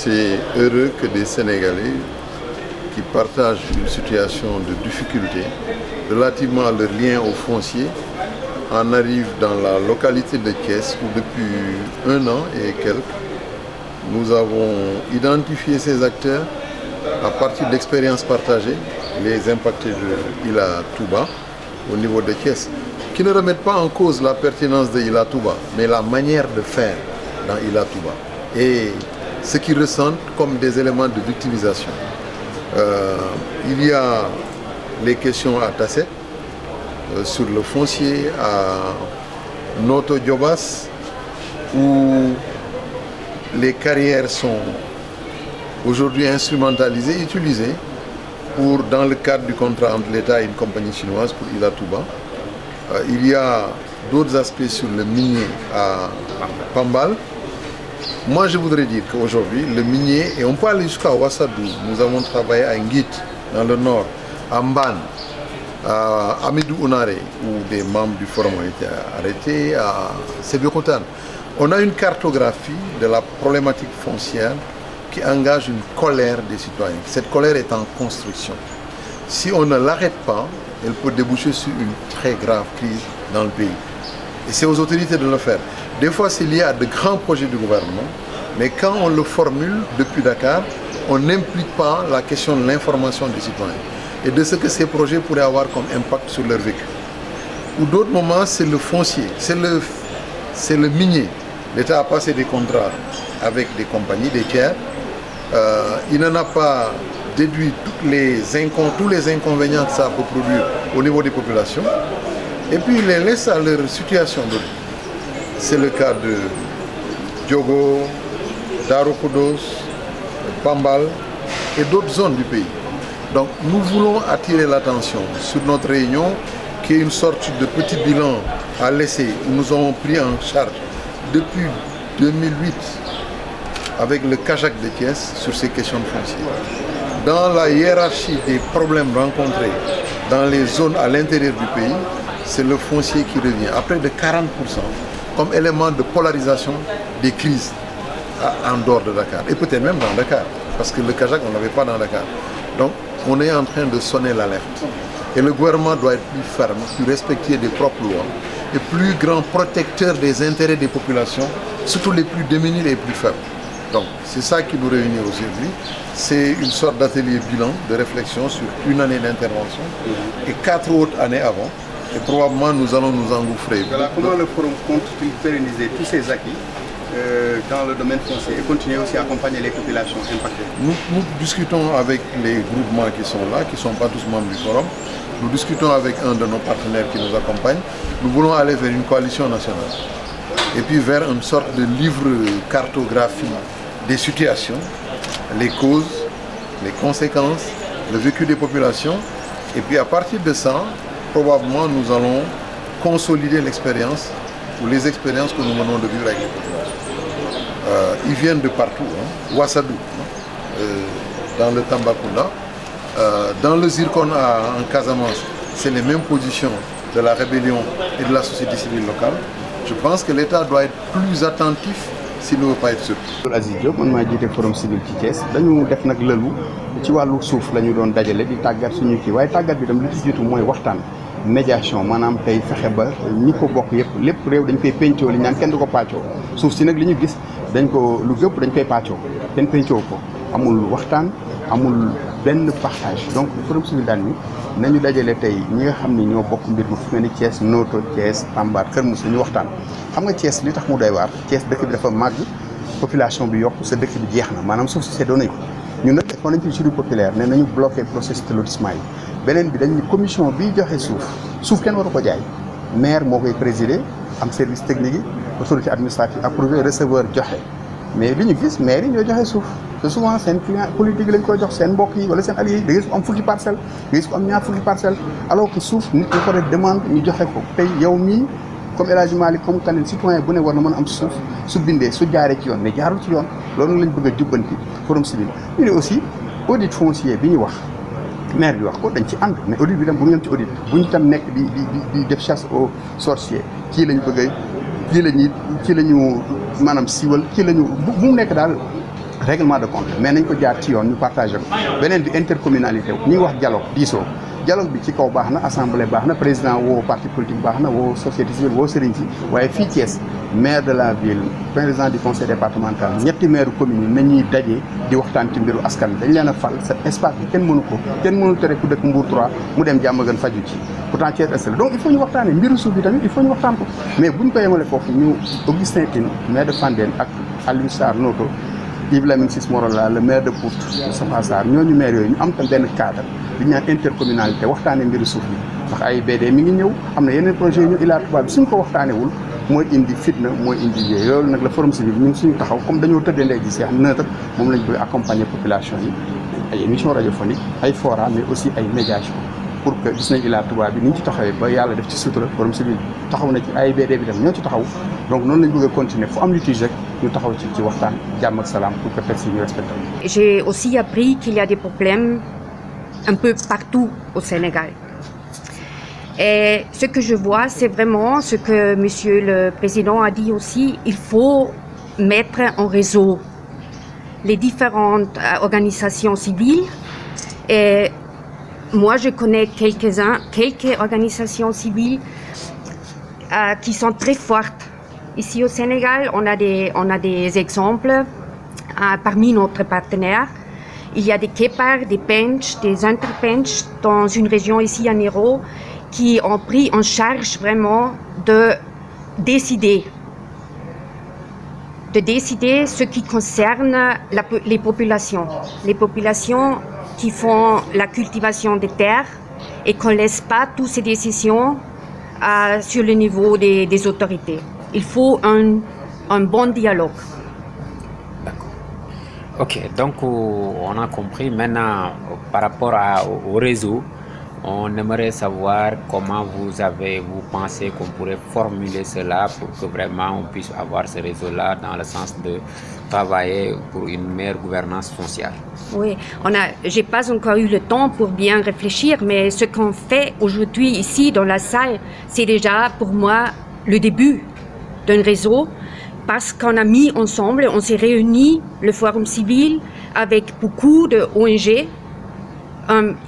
c'est heureux que des Sénégalais qui partagent une situation de difficulté relativement à leur lien au foncier en arrivent dans la localité de Thiès où depuis 1 an et quelques, nous avons identifié ces acteurs à partir d'expériences partagées, les impactés de Ila Touba au niveau de Thiès, qui ne remettent pas en cause la pertinence de Ila Touba, mais la manière de faire dans Ila Touba et ce qu'ils ressentent comme des éléments de victimisation. Il y a les questions à Tasset, sur le foncier, à Noto Djobas, où les carrières sont aujourd'hui instrumentalisées, utilisées pour, dans le cadre du contrat entre l'État et une compagnie chinoise pour Ila Touba. Il y a d'autres aspects sur le minier à Pambal. Moi, je voudrais dire qu'aujourd'hui, le minier, et on peut aller jusqu'à Ouassadou, nous avons travaillé à Nguit, dans le nord, à Mban, à Amidou Ounare, où des membres du forum ont été arrêtés, à Sébiokotan. On a une cartographie de la problématique foncière qui engage une colère des citoyens. Cette colère est en construction. Si on ne l'arrête pas, elle peut déboucher sur une très grave crise dans le pays. Et c'est aux autorités de le faire. Des fois, c'est lié à de grands projets du gouvernement, mais quand on le formule depuis Dakar, on n'implique pas la question de l'information des citoyens et de ce que ces projets pourraient avoir comme impact sur leur vécu. Ou d'autres moments, c'est le foncier, c'est le minier. L'État a passé des contrats avec des compagnies, des tiers. Il n'en a pas déduit tous les inconvénients que ça peut produire au niveau des populations. Et puis il les laisse à leur situation. C'est le cas de Diogo, Daroukoudos, Pambal et d'autres zones du pays. Donc nous voulons attirer l'attention sur notre réunion qui est une sorte de petit bilan à laisser où nous avons pris en charge depuis 2008 avec le Kajak de Thiès sur ces questions de foncier. Dans la hiérarchie des problèmes rencontrés dans les zones à l'intérieur du pays, c'est le foncier qui revient à près de 40% comme élément de polarisation des crises en dehors de Dakar et peut-être même dans Dakar parce que le Kajak on ne l'avait pas dans Dakar. Donc on est en train de sonner l'alerte et le gouvernement doit être plus ferme, plus respectueux des propres lois et plus grand protecteur des intérêts des populations, surtout les plus démunis et les plus faibles. Donc c'est ça qui nous réunit aujourd'hui. C'est une sorte d'atelier bilan de réflexion sur une année d'intervention et 4 autres années avant. Et probablement nous allons nous engouffrer. Voilà, comment le forum compte-t-il pérenniser tous ces acquis dans le domaine foncier et continuer aussi à accompagner les populations impactées? Nous discutons avec les groupements qui sont là, qui ne sont pas tous membres du forum. Nous discutons avec un de nos partenaires qui nous accompagne. Nous voulons aller vers une coalition nationale. Et puis vers une sorte de livre cartographie des situations, les causes, les conséquences, le vécu des populations. Et puis à partir de ça, probablement nous allons consolider l'expérience ou les expériences que nous menons de vivre avec les populations. Ils viennent de partout, hein. Ouassadou, dans le Tambacounda, dans le Zircon en Casamance, c'est les mêmes positions de la rébellion et de la société civile locale. Je pense que l'État doit être plus attentif s'il ne veut pas être surpris. Aziz Diop man maa jiite forum civil ci Thiès dañu def nag lëlu ci wàllu suuf la ñu doon dajale di tàggat suñu kii waaye tàggat bi tam li ci jiitu mooy waxtaan médiation maanaam tey fexe ba ñi ko bokk yëpp lépp réew dañ koy pencoo li ñu naan kenn du ko pàccoo suuf si nag li ñu gis dañ ko lu gëpp dañ koy pàccoo kenn pencoo ko amul waxtaan amul benn partage donc forum civil daal ni nañu dajale tey ñi nga xam ne ñoo bokk mbir ma fu mel ni Thiès Noto Thiès Pambar Kër Moussa ñu waxtaan xam nga Thiès li tax mu doy waar Thiès dëkk bi dafa màgg population bi yokk sa dëkk bi jeex na maanaam suuf si seddoo nañ ko ñun nag defoon nañ ci jury populaire ne nañu bloqué processus de lotissement yi beneen bi dañ ni commission bi joxe suuf kenn waru ko jaay maire moo koy présider am service technique yi autorité administrative approuvé receveur joxe mais li ñu gis maire yi ñoo joxe suuf te souvent seen client politique lañ koy jox seen mbokk yi wala seen alliés yi da ngay am fukki parcelle da ngay am ñaar fukki parcelle alors que suuf nit ñi ko def demande ñu joxe ko tey yow mii comme El Hadji Malick comme kaneen citoyen bu ne war na mën a am suuf su bindee su jaaree ci yoon mais jaarul ci yoon loolu lañ bëgg a jubbanti forum civil ñu ne aussi audit foncier bi ñu wax maire bi wax ko dañ ci ànd mais audit bi tam bu ñu yem ci audit bu ñu tam nekk di def chasse aux sorciers kii lañ bëgg kii la ñu maanaam siiwal kii la ñu bu mu nekk daal règlement de compte mais nañ ko jaar ci yoon ñu partagé ko beneen bi intercommunalité ñi ngi wax dialogue diisoo dialogue bi ci kaw baax na assemblée baax na président woo parti politique baax na woo société civile woo sëriñ si waaye fii Thiès maire de la ville président du conseil départemental ñetti maire commune yi nañuy daje di waxtaan ci mbiru askan dañ leen a fal sa espace bi kenn mënu ko kenn mënul tere ku dëkk Mbour 3 mu dem Diamaguène faju ci pourtant Thiès est donc il faut ñu waxtaanee mbiru suuf bi tamit il faut ñu waxtaan ko mais buñ ko yemale foofu ñu Augustin Tine maire de Fandène ak Aliou Sarr Noto Yves Lamine Ciss Morola le maire de Pout Moustapha Sarr ñooñu maire yooyu ñu am tam benn cadre li ñu naan intercommunalité waxtaanee mbiru suuf bi ndax ay BD mi ngi ñëw am na yeneen projet yu ñu Ila Touba bi suñ ko waxtaanewul mooy indi fitna mooy indi yooyu loolu nag la forum civil ñun suñu taxaw comme dañoo tëddee ndey ji seex neutre moom lañ bëgg accompagner population yi ay émission radiophonique ay fora mais aussi ay médiation pour que gis nañ Ila Touba bi ni ñu ci taxawee ba yàlla def ci sutura forum civil taxaw na ci AIBD bi tam ñoo ci taxaw donc noonu lañ bëgg a continuer fu am litige rek ñu taxaw ci waxtaan jàmm ak salaam pour que texte yi ñu respecté. J'ai aussi appris qu'il y a des problèmes un peu partout au Sénégal. Et ce que je vois, c'est vraiment ce que Monsieur le Président a dit aussi, il faut mettre en réseau les différentes organisations civiles. Et moi, je connais quelques organisations civiles qui sont très fortes. Ici au Sénégal, on a des exemples parmi notre partenaires. Il y a des Kepar, des Pench, des Interpench dans une région ici à Niro qui ont pris en charge vraiment de décider ce qui concerne les populations qui font la cultivation des terres et qu'on ne laisse pas toutes ces décisions sur le niveau des autorités. Il faut un bon dialogue. Ok, donc on a compris. Maintenant, par rapport au réseau, on aimerait savoir comment vous pensez qu'on pourrait formuler cela pour que vraiment on puisse avoir ce réseau-là dans le sens de travailler pour une meilleure gouvernance foncière. Oui, j'ai pas encore eu le temps pour bien réfléchir, mais ce qu'on fait aujourd'hui ici dans la salle, c'est déjà pour moi le début d'un réseau. Parce qu'on a mis ensemble, on s'est réunis, le Forum civil, avec beaucoup de ONG.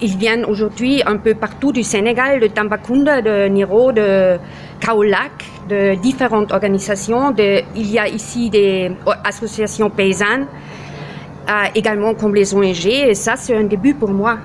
Ils viennent aujourd'hui un peu partout du Sénégal, de Tambacounda, de Niro, de Kaolack, de différentes organisations. Il y a ici des associations paysannes, également comme les ONG. Et ça, c'est un début pour moi.